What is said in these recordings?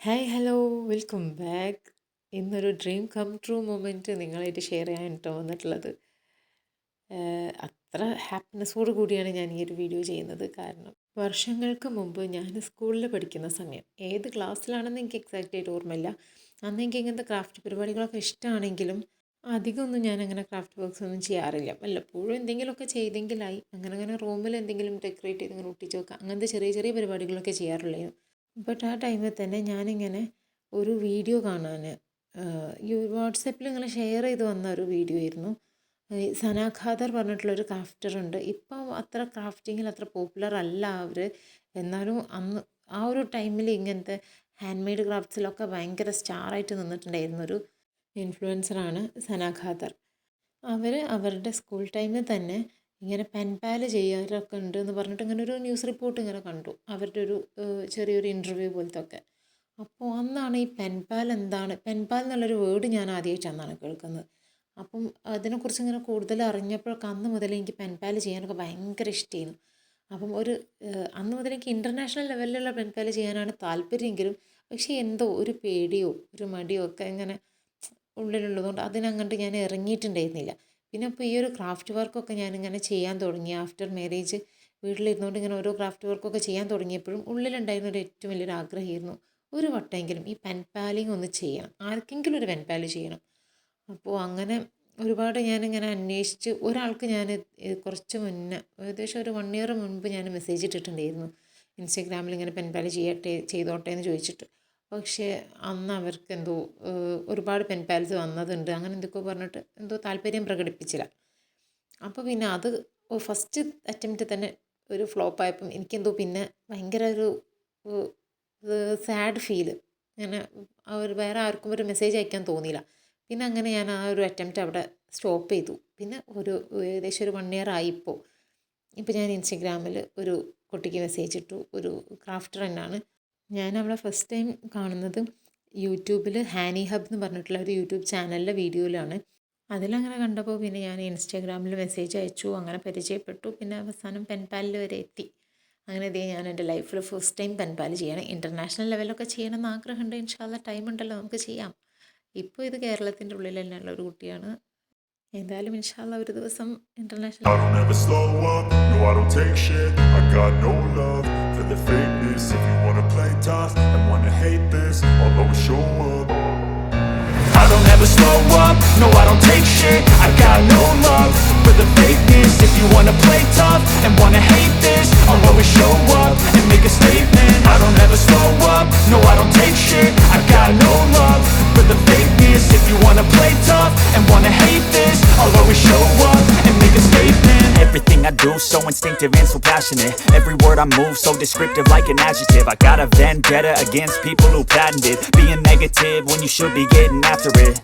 Hi hello welcome back. ഇന്നൊരു dream come true moment നിങ്ങളായിട്ട് share ചെയ്യാൻ കേട്ടോ വന്നിട്ടുള്ളത്. അത്ര ഹാപ്പിനെസ്സോട് കൂടിയാണ് ഞാൻ ഈ ഒരു വീഡിയോ ചെയ്യുന്നത്. കാരണം വർഷങ്ങൾക്ക് മുമ്പ് ഞാൻ സ്കൂളിൽ പഠിക്കുന്ന സമയം, ഏത് ക്ലാസ്സിലാണെന്ന് എനിക്ക് എക്സാക്റ്റ് ആയിട്ട് ഓർമ്മയില്ല. അന്ന് എനിക്ക് ഇങ്ങനത്തെ ക്രാഫ്റ്റ് പരിപാടികളൊക്കെ ഇഷ്ടമാണെങ്കിലും അധികമൊന്നും ഞാൻ അങ്ങനെ ക്രാഫ്റ്റ് വർക്ക്സ് ഒന്നും ചെയ്യാറില്ല. വല്ലപ്പോഴും എന്തെങ്കിലുമൊക്കെ ചെയ്തെങ്കിലായി. അങ്ങനെ റൂമിൽ എന്തെങ്കിലും ഡെക്കറേറ്റ് ചെയ്ത് ഇങ്ങനെ ഒട്ടിച്ച് വെക്കുക, അങ്ങനത്തെ ചെറിയ ചെറിയ പരിപാടികളൊക്കെ ചെയ്യാറുള്ളൂ. ബട്ട് ആ ടൈമിൽ തന്നെ ഞാനിങ്ങനെ ഒരു വീഡിയോ കാണാൻ ഈ വാട്സപ്പിൽ ഇങ്ങനെ ഷെയർ ചെയ്ത് വന്ന ഒരു വീഡിയോ ആയിരുന്നു. ഈ സന ഖാദർ പറഞ്ഞിട്ടുള്ളൊരു ക്രാഫ്റ്റർ ഉണ്ട്. ഇപ്പം അത്ര ക്രാഫ്റ്റിങ്ങിൽ അത്ര പോപ്പുലർ അല്ല അവർ. എന്നാലും അന്ന് ആ ഒരു ടൈമിൽ ഇങ്ങനത്തെ ഹാൻഡ് മെയ്ഡ് ക്രാഫ്റ്റ്സിലൊക്കെ ഭയങ്കര സ്റ്റാറായിട്ട് നിന്നിട്ടുണ്ടായിരുന്ന ഒരു ഇൻഫ്ലുവൻസറാണ് സന ഖാദർ. അവർ അവരുടെ സ്കൂൾ ടൈമിൽ തന്നെ ഇങ്ങനെ പെൻപാൽ ചെയ്യാറൊക്കെ ഉണ്ട് എന്ന് പറഞ്ഞിട്ട് ഇങ്ങനെ ഒരു ന്യൂസ് റിപ്പോർട്ട് ഇങ്ങനെ കണ്ടു, അവരുടെ ഒരു ചെറിയൊരു ഇൻ്റർവ്യൂ പോലത്തെ ഒക്കെ. അപ്പോൾ അന്നാണ് ഈ പെൻപാൽ എന്താണ്, പെൻപാൽ എന്നുള്ളൊരു വേർഡ് ഞാൻ ആദ്യമായിട്ടാണ് കേൾക്കുന്നത്. അപ്പം അതിനെക്കുറിച്ച് ഇങ്ങനെ കൂടുതൽ അറിഞ്ഞപ്പോഴൊക്കെ അന്ന് മുതൽ എനിക്ക് പെൻപാൽ ചെയ്യാനൊക്കെ ഭയങ്കര ഇഷ്ടമായിരുന്നു. അപ്പം അന്ന് മുതൽ എനിക്ക് ഇൻ്റർനാഷണൽ ലെവലിലുള്ള പെൻപാൽ ചെയ്യാനാണ് താല്പര്യമെങ്കിലും പക്ഷേ എന്തോ ഒരു പേടിയോ ഒരു മടിയോ ഒക്കെ ഇങ്ങനെ ഉള്ളിലുള്ളതുകൊണ്ട് അതിനങ്ങോട്ട് ഞാൻ ഇറങ്ങിയിട്ടുണ്ടായിരുന്നില്ല. പിന്നെ അപ്പോൾ ഈ ഒരു ക്രാഫ്റ്റ് വർക്കൊക്കെ ഞാനിങ്ങനെ ചെയ്യാൻ തുടങ്ങി. ആഫ്റ്റർ മാരേജ് വീട്ടിലിരുന്നുകൊണ്ട് ഇങ്ങനെ ഓരോ ക്രാഫ്റ്റ് വർക്കൊക്കെ ചെയ്യാൻ തുടങ്ങിയപ്പോഴും ഉള്ളിലുണ്ടായിരുന്ന ഒരു ഏറ്റവും വലിയൊരു ആഗ്രഹമായിരുന്നു, ഒരു വട്ടമെങ്കിലും ഈ പെൻപാലിങ് ഒന്ന് ചെയ്യണം, ആർക്കെങ്കിലും ഒരു പെൻപാൽ ചെയ്യണം. അപ്പോൾ അങ്ങനെ ഒരുപാട് ഞാനിങ്ങനെ അന്വേഷിച്ച് ഒരാൾക്ക് ഞാൻ കുറച്ച് മുന്നേ ഏകദേശം ഒരു 1 ഇയർ മുൻപ് ഞാൻ മെസ്സേജ് ഇട്ടിട്ടുണ്ടായിരുന്നു ഇൻസ്റ്റഗ്രാമിൽ, ഇങ്ങനെ പെൻപാൽ ചെയ്തോട്ടെ എന്ന് ചോദിച്ചിട്ട്. പക്ഷേ അന്ന് അവർക്ക് എന്തോ ഒരുപാട് പെൻപാൽസ് വന്നതുണ്ട് അങ്ങനെ എന്തൊക്കെയോ പറഞ്ഞിട്ട് എന്തോ താല്പര്യം പ്രകടിപ്പിച്ചില്ല. അപ്പോൾ പിന്നെ അത് ഫസ്റ്റ് അറ്റംപ്റ്റ് തന്നെ ഒരു ഫ്ലോപ്പായപ്പം എനിക്കെന്തോ പിന്നെ ഭയങ്കര ഒരു സാഡ് ഫീല്. അങ്ങനെ വേറെ ആർക്കും ഒരു മെസ്സേജ് അയക്കാൻ തോന്നിയില്ല. പിന്നെ അങ്ങനെ ഞാൻ ആ ഒരു അറ്റംപ്റ്റ് അവിടെ സ്റ്റോപ്പ് ചെയ്തു. പിന്നെ ഏകദേശം ഒരു 1 ഇയർ ആയിപ്പോൾ. ഇപ്പോൾ ഞാൻ ഇൻസ്റ്റഗ്രാമിൽ ഒരു കുട്ടിക്ക് മെസ്സേജ് ഇട്ടു, ഒരു ക്രാഫ്റ്റർ തന്നെയാണ്. ഞാൻ അവളെ ഫസ്റ്റ് ടൈം കാണുന്നത് യൂട്യൂബിൽ ഹാനി ഹബ് എന്ന് പറഞ്ഞിട്ടുള്ള ഒരു യൂട്യൂബ് ചാനലിലെ വീഡിയോയിലാണ്. അതിലങ്ങനെ കണ്ടപ്പോൾ പിന്നെ ഞാൻ ഇൻസ്റ്റാഗ്രാമിൽ മെസ്സേജ് അയച്ചു, അങ്ങനെ പരിചയപ്പെട്ടു. പിന്നെ അവസാനം പെൻപാലിൽ വരെ എത്തി. അങ്ങനെ ഇതേ ഞാൻ എൻ്റെ ലൈഫിൽ ഫസ്റ്റ് ടൈം പെൻപാൽ ചെയ്യണം. ഇൻ്റർനാഷണൽ ലെവലൊക്കെ ചെയ്യണമെന്ന് ആഗ്രഹമുണ്ട്. ഇൻഷാല്ല ടൈം ഉണ്ടല്ലോ, നമുക്ക് ചെയ്യാം. ഇപ്പോൾ ഇത് കേരളത്തിൻ്റെ ഉള്ളിൽ തന്നെയുള്ള ഒരു കുട്ടിയാണ്. എന്തായാലും ഇൻഷാല്ല ഒരു ദിവസം international. I don't ever slow up, no I don't take shit. I got no love for the fakeness. If you wanna play tough and wanna hate this, I'll always show up. I don't ever slow up, no I don't take shit. I got no love for the fakeness. If you wanna play tough and wanna hate this, I'll always show up and make a statement. I don't ever slow up, no I don't take shit. I got no love for the fakeness. If you wanna play tough and wanna hate this, I'll always show up and make a statement. Everything I do so instinctive and so passionate. Every word I move so descriptive like an adjective. I got a vendetta against people who patented being negative when you should be getting after it.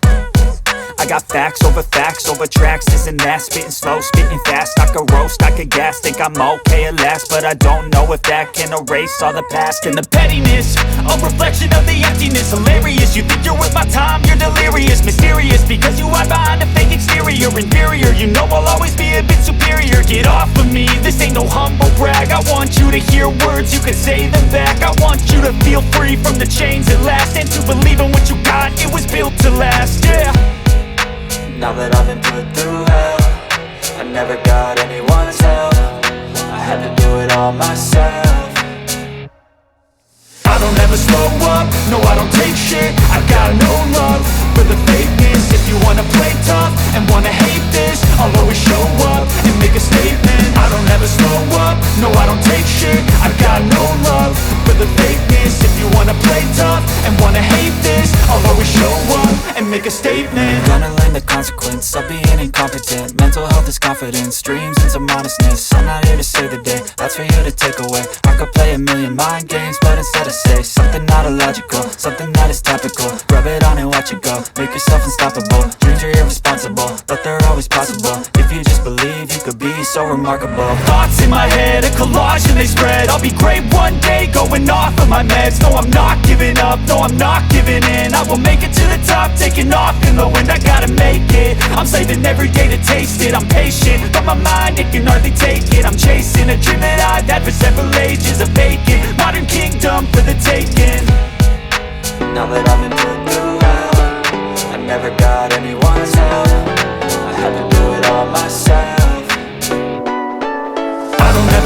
I got facts over tracks, this and that. Spitting slow, spitting fast. I could roast, I could gas. Think I'm okay at last, but I don't know if that can erase all the past. And the pettiness, a reflection of the emptiness. Hilarious, you think you're worth my time, you're delirious. Mysterious, because you hide behind a fake exterior. Inferior, you know I'll always be a bit superior. Get off of me, this ain't no humble brag. I want you to hear words, you can say them back. I want you to feel free from the chains at last, and to believe in what you got, it was built to last, yeah. Now that I've been put through hell, I never got anyone's help. I had to do it all myself. I don't ever slow up, no I don't take shit. I got no love for the fakeness. If you wanna play tough and wanna hate this, I'll always show up and make a statement. I don't ever slow up, no I don't take shit. I got no love for the fakeness. If you wanna play tough and wanna hate this, I'll always show up and make a statement. Gonna learn the consequence of being incompetent. Mental health is confidence, dreams and some modestness. I'm not here to save the day, that's for you to take away. I could play a million mind games, but instead I say something not illogical, something that is topical. Rub it on and watch it go, make yourself unstoppable. Dreams are irresponsible, but they're always possible. If you just believe, you could be so remarkable. Thoughts in my head, a collage and they spread. I'll be great one day, going off of my meds. No I'm not giving up, no I'm not giving in. I will make it to the top, taking off in the wind. I gotta make it, I'm saving every day to taste it. I'm patient, but my mind, it can hardly take it. I'm chasing a dream that I've had for several ages. A vacant, modern kingdom for the taking.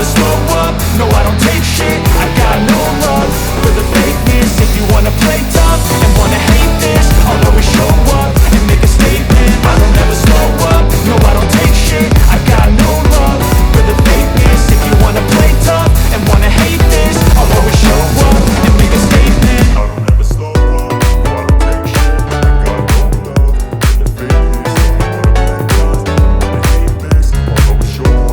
never slow up, no I don't take shit. I got no love for the fakeness. If you wanna play tough and wanna hate this, I'll always show up and make a statement. I don't ever slow up, no I don't take shit. I got no love for the fakeness. If you wanna play tough and wanna hate this, I'll always show up and make a statement. I don't ever slow up, no I don't take shit. I got no love for the fakeness. If you wanna play tough and wanna hate this, I'll always show up.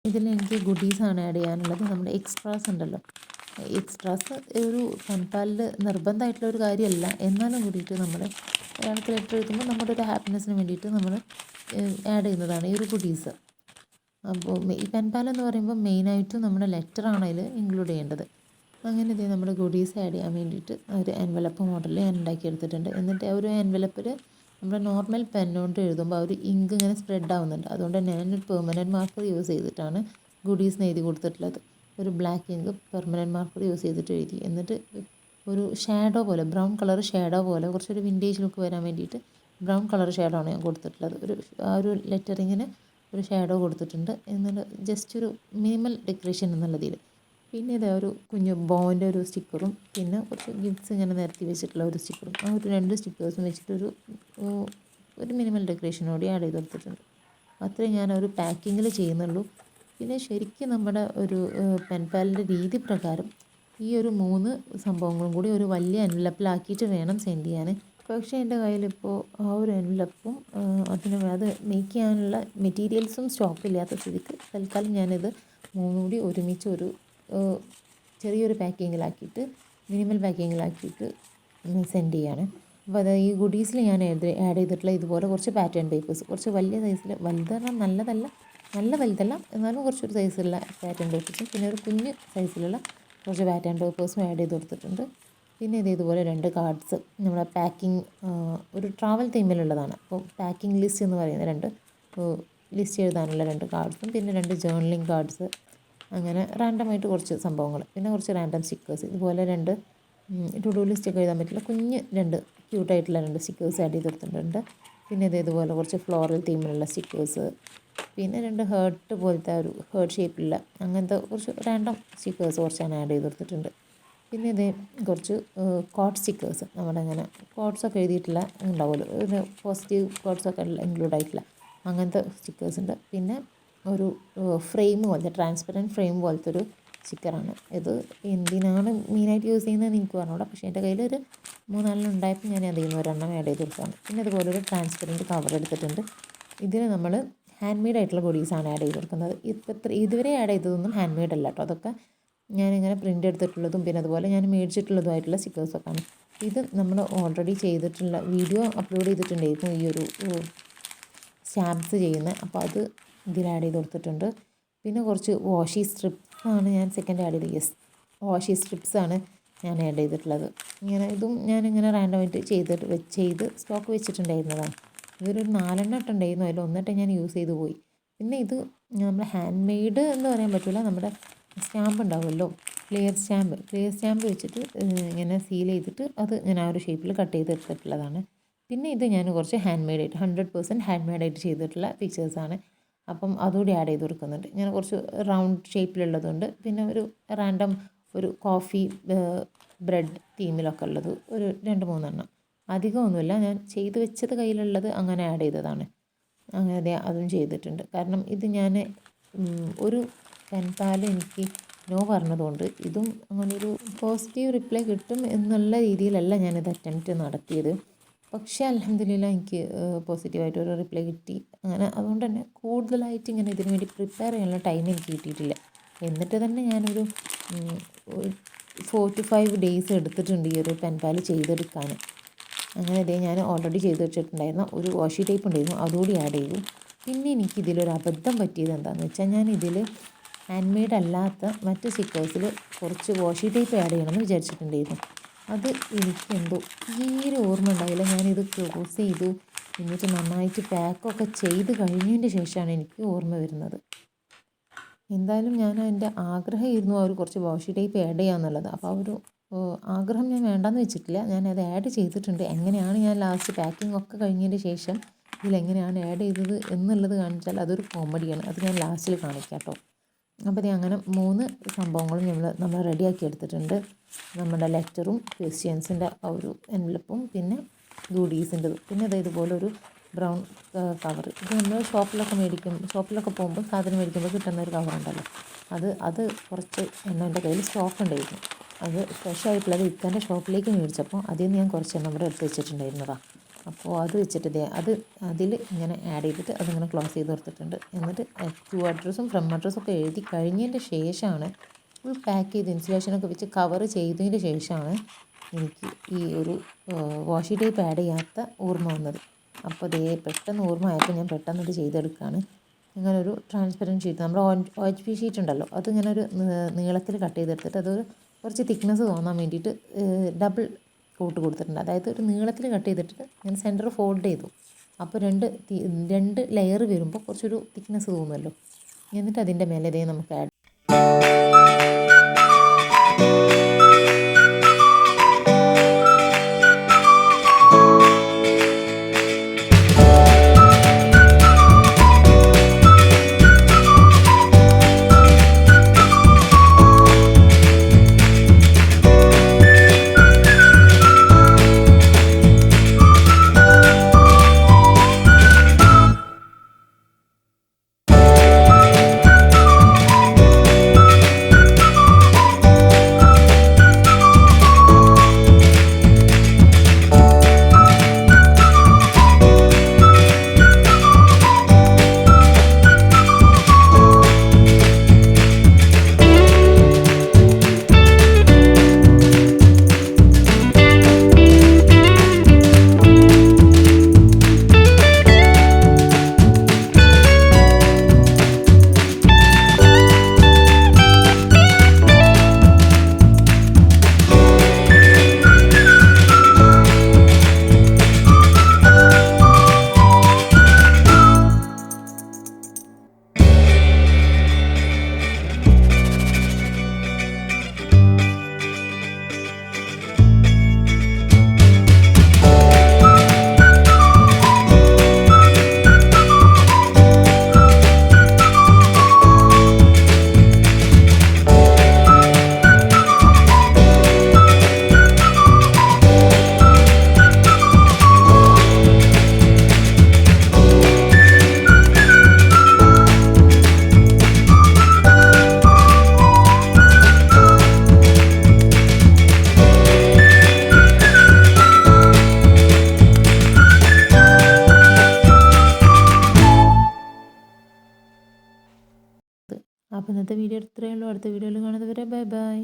ഇതിൽ എനിക്ക് ഗുഡീസാണ് add ചെയ്യാനുള്ളത്. നമ്മുടെ extras ഉണ്ടല്ലോ, extras ഒരു പെൻപാലിൽ നിർബന്ധമായിട്ടുള്ള ഒരു കാര്യമല്ല, എന്നാലും കൂടിയിട്ട് നമ്മൾ ഒരാൾക്ക് ലെറ്റർ എഴുതുമ്പോൾ നമ്മുടെ ഒരു ഹാപ്പിനെസ്സിന് വേണ്ടിയിട്ട് നമ്മൾ ആഡ് ചെയ്യുന്നതാണ് ഈ ഒരു ഗുഡീസ്. അപ്പോൾ ഈ പെൻപാൽ എന്ന് പറയുമ്പോൾ മെയിനായിട്ടും നമ്മുടെ ലെറ്ററാണ് അതിൽ ഇൻക്ലൂഡ് ചെയ്യേണ്ടത്. അങ്ങനെ ഇത് നമ്മുടെ ഗുഡീസ് ആഡ് ചെയ്യാൻ വേണ്ടിയിട്ട് ഒരു എൻവലപ്പ് മോഡൽ ഞാൻ ഉണ്ടാക്കിയെടുത്തിട്ടുണ്ട്. എന്നിട്ട് ആ ഒരു എൻവലപ്പിൽ നമ്മൾ നോർമൽ പെന്നുകൊണ്ട് എഴുതുമ്പോൾ ആ ഒരു ഇങ്ക് ഇങ്ങനെ സ്പ്രെഡ് ആവുന്നുണ്ട്. അതുകൊണ്ട് തന്നെ ഞാനൊരു പെർമനൻറ്റ് മാർക്കർ യൂസ് ചെയ്തിട്ടാണ് ഗുഡീസ് എഴുതി കൊടുത്തിട്ടുള്ളത്. ഒരു black ink permanent marker use ചെയ്തിട്ട് എഴുതി. എന്നിട്ട് ഒരു ഷാഡോ പോലെ, ബ്രൗൺ കളർ ഷാഡോ പോലെ, കുറച്ചൊരു വിൻറ്റേജ് ലുക്ക് വരാൻ വേണ്ടിയിട്ട് ബ്രൗൺ കളർ ഷാഡോ ആണ് ഞാൻ കൊടുത്തിട്ടുള്ളത്. ആ ഒരു ലെറ്ററിങ്ങിന് ഒരു ഷാഡോ കൊടുത്തിട്ടുണ്ട്. എന്നിട്ട് ജസ്റ്റ് ഒരു മിനിമൽ ഡെക്കറേഷൻ എന്നുള്ളതിൽ. പിന്നെ ഇതാ ഒരു കുഞ്ഞു ബോൻ്റെ ഒരു സ്റ്റിക്കറും പിന്നെ കുറച്ച് ഗിഫ്റ്റ്സ് ഇങ്ങനെ നിരത്തി വെച്ചിട്ടുള്ള ഒരു സ്റ്റിക്കറും, ആ ഒരു 2 സ്റ്റിക്കേഴ്സും വെച്ചിട്ടൊരു മിനിമൽ ഡെക്കറേഷനോടെ ആഡ് ചെയ്ത് കൊടുത്തിട്ടുണ്ട്. അത്രയും ഞാൻ ഒരു പാക്കിങ്ങിൽ ചെയ്യുന്നുള്ളൂ. പിന്നെ ശരിക്കും നമ്മുടെ ഒരു പെൻപാലിൻ്റെ രീതി പ്രകാരം ഈ ഒരു 3 സംഭവങ്ങളും കൂടി ഒരു വലിയ എൻവലപ്പിലാക്കിയിട്ട് വേണം സെൻഡ് ചെയ്യാൻ. പക്ഷേ എൻ്റെ കയ്യിലിപ്പോൾ ആ ഒരു എൻവലപ്പും അത് മേക്ക് ചെയ്യാനുള്ള മെറ്റീരിയൽസും സ്റ്റോക്കില്ലാത്ത സ്ഥിതിക്ക് തൽക്കാലം ഞാനിത് 3 കൂടി ഒരുമിച്ച് ഒരു ചെറിയൊരു പാക്കിങ്ങിലാക്കിയിട്ട്, മിനിമൽ പാക്കിങ്ങിലാക്കിയിട്ട് സെൻഡ് ചെയ്യാണ്. അപ്പോൾ അത് ഈ ഗുഡീസിൽ ഞാൻ ആഡ് ചെയ്തിട്ടുള്ള ഇതുപോലെ കുറച്ച് പാറ്റേൺ പേപ്പേഴ്സ്, കുറച്ച് വലിയ സൈസിൽ, വലുത് പറഞ്ഞാൽ നല്ല വലുതല്ല എന്നാലും കുറച്ചൊരു സൈസുള്ള പാറ്റേൺ പേപ്പേഴ്സും പിന്നെ ഒരു കുഞ്ഞ് സൈസിലുള്ള കുറച്ച് പാറ്റേൺ പേപ്പേഴ്സും ആഡ് ചെയ്ത് കൊടുത്തിട്ടുണ്ട്. പിന്നെ ഇതുപോലെ 2 കാർഡ്സ് നമ്മളെ പാക്കിംഗ്, ഒരു ട്രാവൽ തീമിലുള്ളതാണ്. അപ്പോൾ പാക്കിംഗ് ലിസ്റ്റ് എന്ന് പറയുന്ന 2 ലിസ്റ്റ് എഴുതാനുള്ള 2 കാർഡ്സും പിന്നെ 2 ജേർണലിംഗ് കാർഡ്സ്, അങ്ങനെ റാൻഡമായിട്ട് കുറച്ച് സംഭവങ്ങൾ, പിന്നെ കുറച്ച് റാൻഡം സ്റ്റിക്കേഴ്സ്, ഇതുപോലെ 2 ടു ഡു ലിസ്റ്റൊക്കെ എഴുതാൻ പറ്റില്ല കുഞ്ഞ് 2 ക്യൂട്ടായിട്ടുള്ള 2 സ്റ്റിക്കേഴ്സ് ആഡ് ചെയ്ത് കൊടുത്തിട്ടുണ്ട്. പിന്നെ ഇതുപോലെ കുറച്ച് ഫ്ലോറൽ തീമിലുള്ള സ്റ്റിക്കേഴ്സ്, പിന്നെ 2 ഹേർട്ട് പോലത്തെ ഒരു ഹേർട്ട് ഷേപ്പിലുള്ള അങ്ങനത്തെ കുറച്ച് റാൻഡം സ്റ്റിക്കേഴ്സ് കുറച്ച് ഞാൻ ആഡ് ചെയ്ത് കൊടുത്തിട്ടുണ്ട്. പിന്നെ കുറച്ച് കോഡ് സ്റ്റിക്കേഴ്സ്, നമ്മുടെ അങ്ങനെ കോഡ്സൊക്കെ എഴുതിയിട്ടുള്ള ഉണ്ടാവുമല്ലോ, ഒരു പോസിറ്റീവ് കോഡ്സൊക്കെ ഇൻക്ലൂഡ് ആയിട്ടുള്ള അങ്ങനത്തെ സ്റ്റിക്കേഴ്സ് ഉണ്ട്. പിന്നെ ഒരു ഫ്രെയിം പോലത്തെ ട്രാൻസ്പെറൻറ്റ് ഫ്രെയിം പോലത്തെ ഒരു സ്റ്റിക്കറാണ്. ഇത് എന്തിനാണ് മെയിനായിട്ട് യൂസ് ചെയ്യുന്നതെന്ന് എനിക്ക് പറഞ്ഞുകൂടാ, പക്ഷേ എൻ്റെ കയ്യിലൊരു 3-4 ഉണ്ടായപ്പോൾ ഞാൻ അതിൽ നിന്ന് ഒരെണ്ണം ആഡ് ചെയ്ത് കൊടുത്തതാണ്. പിന്നെ അതുപോലെ ഒരു ട്രാൻസ്പെറൻറ്റ് കവർ എടുത്തിട്ടുണ്ട്. ഇതിന് നമ്മൾ ഹാൻഡ് മെയ്ഡ് ആയിട്ടുള്ള ഗുഡീസാണ് ആഡ് ചെയ്ത് കൊടുക്കുന്നത്. ഇതുവരെ ആഡ് ചെയ്തതൊന്നും ഹാൻഡ് മെയ്ഡ് അല്ല കേട്ടോ. അതൊക്കെ ഞാനിങ്ങനെ പ്രിൻ്റ് എടുത്തിട്ടുള്ളതും പിന്നെ അതുപോലെ ഞാൻ മേടിച്ചിട്ടുള്ളതുമായിട്ടുള്ള സ്റ്റിക്കേഴ്സൊക്കെയാണ്. ഇത് നമ്മൾ ഓൾറെഡി ചെയ്തിട്ടുള്ള വീഡിയോ അപ്ലോഡ് ചെയ്തിട്ടുണ്ടായിരുന്നു ഈ ഒരു സ്റ്റാമ്പ്സ് ചെയ്യുന്നത്. അപ്പോൾ അത് ഇതിൽ ആഡ് ചെയ്ത് കൊടുത്തിട്ടുണ്ട്. പിന്നെ കുറച്ച് വാഷി സ്ട്രിപ്സാണ് ഞാൻ സെക്കൻഡ് ആഡ് ചെയ്തത്. യെസ്, വാഷി സ്ട്രിപ്സാണ് ഞാൻ ആഡ് ചെയ്തിട്ടുള്ളത്. ഇതും ഞാനിങ്ങനെ റാൻഡമായിട്ട് ചെയ്ത് സ്റ്റോക്ക് വെച്ചിട്ടുണ്ടായിരുന്നതാണ്. ഇതൊരു 4 ഇട്ടുണ്ടായിരുന്നു, അതിൽ 1 ഞാൻ യൂസ് ചെയ്ത് പോയി. പിന്നെ ഇത് നമ്മുടെ ഹാൻഡ് മെയ്ഡ് എന്ന് പറയാൻ പറ്റില്ല, നമ്മുടെ സ്റ്റാമ്പ് ഉണ്ടാവുമല്ലോ, ക്ലിയർ സ്റ്റാമ്പ് വെച്ചിട്ട് ഇങ്ങനെ സീൽ ചെയ്തിട്ട് അത് ഞാൻ ആ ഒരു ഷേപ്പിൽ കട്ട് ചെയ്തെടുത്തിട്ടുള്ളതാണ്. പിന്നെ ഇത് ഞാൻ കുറച്ച് ഹാൻഡ് മെയ്ഡായിട്ട് 100% ഹാൻഡ് മെയ്ഡായിട്ട് ചെയ്തിട്ടുള്ള പിക്ചേഴ്സാണ്. അപ്പം അതുകൂടി ആഡ് ചെയ്ത് കൊടുക്കുന്നുണ്ട്. ഞാൻ കുറച്ച് റൗണ്ട് ഷേപ്പിലുള്ളതുണ്ട്, പിന്നെ ഒരു റാൻഡം ഒരു കോഫി ബ്രെഡ് തീമിലൊക്കെ ഉള്ളത് ഒരു 2-3 അധികമൊന്നുമില്ല. ഞാൻ ചെയ്ത് വെച്ചത് കയ്യിലുള്ളത് അങ്ങനെ ആഡ് ചെയ്തതാണ്. അങ്ങനെ അതും ചെയ്തിട്ടുണ്ട്. കാരണം ഇത് ഞാൻ ഒരു പെൻപാൽ എനിക്ക് നോ പറഞ്ഞതുകൊണ്ട് ഇതും അങ്ങനെ ഒരു പോസിറ്റീവ് റിപ്ലൈ കിട്ടും എന്നുള്ള രീതിയിലല്ല ഞാനിത് അറ്റംപ്റ്റ് നടത്തിയത്. പക്ഷേ അൽഹംദുലില്ലാ എനിക്ക് പോസിറ്റീവായിട്ടൊരു റിപ്ലൈ കിട്ടി. അങ്ങനെ അതുകൊണ്ട് തന്നെ കൂടുതലായിട്ട് ഇങ്ങനെ ഇതിനു വേണ്ടി പ്രിപ്പയർ ചെയ്യാനുള്ള ടൈം എനിക്ക് കിട്ടിയിട്ടില്ല. എന്നിട്ട് തന്നെ ഞാനൊരു 4 to 5 ഡേയ്സ് എടുത്തിട്ടുണ്ട് ഈ ഒരു പെൻപാൽ ചെയ്തെടുക്കാൻ. അങ്ങനെ ഇതേ ഞാൻ ഓൾറെഡി ചെയ്ത് വെച്ചിട്ടുണ്ടായിരുന്ന ഒരു വാഷി ടേപ്പ് ഉണ്ടായിരുന്നു, അതുകൂടി ആഡ് ചെയ്തു. പിന്നെ എനിക്കിതിലൊരു അബദ്ധം പറ്റിയത് എന്താണെന്ന് വെച്ചാൽ ഞാൻ ഇതിൽ ഹാൻഡ് മെയ്ഡ് അല്ലാത്ത മറ്റ് സ്റ്റിക്കേഴ്സിൽ കുറച്ച് വാഷി ടേപ്പ് ആഡ് ചെയ്യണമെന്ന് വിചാരിച്ചിട്ടുണ്ടായിരുന്നു. അത് എനിക്കെന്തോ തീരെ ഓർമ്മ ഉണ്ടായില്ല. ഞാനിത് ക്ലോസ് ചെയ്തു, എന്നിട്ട് നന്നായിട്ട് പാക്കൊക്കെ ചെയ്ത് കഴിഞ്ഞതിൻ്റെ ശേഷമാണ് എനിക്ക് ഓർമ്മ വരുന്നത്. എന്തായാലും ഞാൻ എൻ്റെ ആഗ്രഹമായിരുന്നു ആ ഒരു കുറച്ച് വാഷി ടേപ്പ് ആഡ് ചെയ്യാമെന്നുള്ളത്. അപ്പോൾ ആ ഒരു ആഗ്രഹം ഞാൻ വേണ്ടാന്ന് വെച്ചിട്ടില്ല, ഞാനത് ആഡ് ചെയ്തിട്ടുണ്ട്. എങ്ങനെയാണ് ഞാൻ ലാസ്റ്റ് പാക്കിംഗ് ഒക്കെ കഴിഞ്ഞതിൻ്റെ ശേഷം ഇതിലെങ്ങനെയാണ് ആഡ് ചെയ്തത് എന്നുള്ളത് കാണിച്ചാൽ അതൊരു കോമഡിയാണ്. അത് ഞാൻ ലാസ്റ്റിൽ കാണിക്കാം കേട്ടോ. അപ്പോൾ ഇത് അങ്ങനെ 3 സംഭവങ്ങളും നമ്മൾ റെഡിയാക്കി എടുത്തിട്ടുണ്ട്. നമ്മുടെ ലെറ്ററും ക്രിസ്ത്യൻസിൻ്റെ ആ ഒരു എൻവലപ്പും പിന്നെ ഗുഡീസിൻ്റെതും പിന്നെ അത് ഇതുപോലൊരു ബ്രൗൺ കവർ. ഇത് നമ്മൾ ഷോപ്പിലൊക്കെ പോകുമ്പോൾ സാധനം മേടിക്കുമ്പോൾ കിട്ടുന്ന ഒരു കവറുണ്ടല്ലോ, അത് കുറച്ച് എൻ്റെ കയ്യിൽ സ്റ്റോക്ക് ഉണ്ടായിരുന്നു. അത് ഫ്രഷ് ആയിട്ടുള്ളത് ഇക്കാൻ്റെ ഷോപ്പിലേക്ക് മേടിച്ചപ്പോൾ അതിൽ നിന്ന് ഞാൻ കുറച്ച് ഇവിടെ എടുത്ത് വെച്ചിട്ടുണ്ടായിരുന്നതാണ്. അപ്പോൾ അത് വെച്ചിട്ട് അതിൽ ഇങ്ങനെ ആഡ് ചെയ്തിട്ട് അതിങ്ങനെ ക്ലോസ് ചെയ്ത് കൊടുത്തിട്ടുണ്ട്. എന്നിട്ട് ടു അഡ്രസ്സും ഫ്രം അഡ്രസ്സും ഒക്കെ എഴുതി കഴിഞ്ഞതിൻ്റെ ശേഷമാണ് ഫുൾ പാക്ക് ചെയ്ത് ഇൻസുലേഷനൊക്കെ വെച്ച് കവർ ചെയ്തതിൻ്റെ ശേഷമാണ് എനിക്ക് ഈ ഒരു വാഷി ടേപ്പ് ആഡ് ചെയ്യാത്ത ഓർമ്മ വന്നത്. അപ്പോൾ പെട്ടെന്ന് ഓർമ്മ ആയപ്പോൾ ഞാൻ പെട്ടെന്ന് ഇത് ചെയ്തെടുക്കുകയാണ്. ഇങ്ങനൊരു ട്രാൻസ്പെറൻറ്റ് ഷീറ്റ്, നമ്മുടെ OHP ഷീറ്റ് ഉണ്ടല്ലോ, അതിങ്ങനെ ഒരു നീളത്തിൽ കട്ട് ചെയ്തെടുത്തിട്ട് അതൊരു കുറച്ച് തിക്നെസ് തോന്നാൻ വേണ്ടിയിട്ട് ഡബിൾ കോട്ട് കൊടുത്തിട്ടുണ്ട്. അതായത് ഒരു നീളത്തിൽ കട്ട് ചെയ്തിട്ട് ഞാൻ സെൻറ്റർ ഫോൾഡ് ചെയ്തു. അപ്പോൾ രണ്ട് ലെയർ വരുമ്പോൾ കുറച്ചൊരു തിക്നെസ് തോന്നുമല്ലോ. എന്നിട്ട് അതിൻ്റെ മേലെ നമുക്ക് ആഡ് അപ്പോൾ ഇന്നത്തെ വീഡിയോ ഇത്രയേ ഉള്ളൂ. അടുത്ത വീഡിയോയിൽ കാണുന്നതുവരെ ബൈ ബൈ.